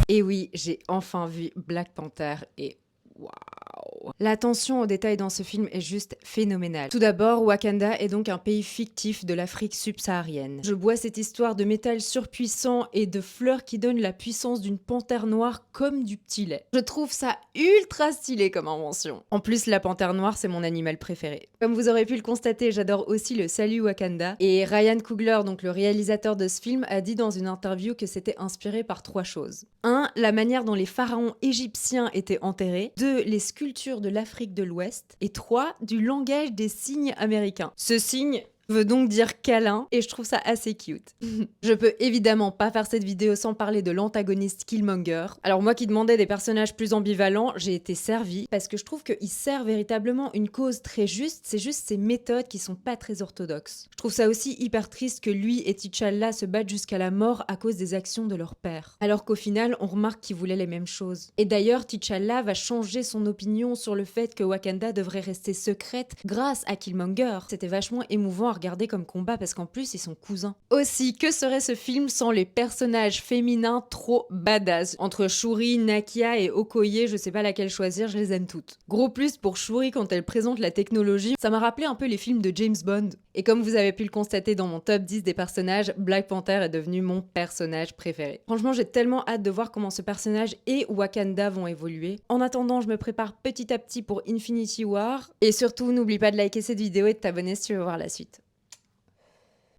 Et oui, j'ai enfin vu Black Panther et waouh! L'attention aux détails dans ce film est juste phénoménale. Tout d'abord, Wakanda est donc un pays fictif de l'Afrique subsaharienne. Je bois cette histoire de métal surpuissant et de fleurs qui donnent la puissance d'une panthère noire comme du petit lait. Je trouve ça ultra stylé comme invention. En plus, la panthère noire, c'est mon animal préféré. Comme vous aurez pu le constater, j'adore aussi le Salut Wakanda. Et Ryan Coogler, donc le réalisateur de ce film, a dit dans une interview que c'était inspiré par 3 choses. 1. La manière dont les pharaons égyptiens étaient enterrés. 2. Les sculptures de l'Afrique de l'Ouest. Et 3. Du langage des signes américains. Ce signe veut donc dire câlin et je trouve ça assez cute. Je peux évidemment pas faire cette vidéo sans parler de l'antagoniste Killmonger. Alors moi qui demandais des personnages plus ambivalents, j'ai été servie parce que je trouve qu'il sert véritablement une cause très juste, c'est juste ses méthodes qui sont pas très orthodoxes. Je trouve ça aussi hyper triste que lui et T'Challa se battent jusqu'à la mort à cause des actions de leur père. Alors qu'au final, on remarque qu'ils voulaient les mêmes choses. Et d'ailleurs, T'Challa va changer son opinion sur le fait que Wakanda devrait rester secrète grâce à Killmonger. C'était vachement émouvant à regarder comme combat parce qu'en plus ils sont cousins. Aussi, que serait ce film sans les personnages féminins trop badass? Entre Shuri, Nakia et Okoye, je sais pas laquelle choisir, je les aime toutes. Gros plus pour Shuri quand elle présente la technologie, ça m'a rappelé un peu les films de James Bond. Et comme vous avez pu le constater dans mon top 10 des personnages, Black Panther est devenu mon personnage préféré. Franchement, j'ai tellement hâte de voir comment ce personnage et Wakanda vont évoluer. En attendant, je me prépare petit à petit pour Infinity War. Et surtout, n'oublie pas de liker cette vidéo et de t'abonner si tu veux voir la suite.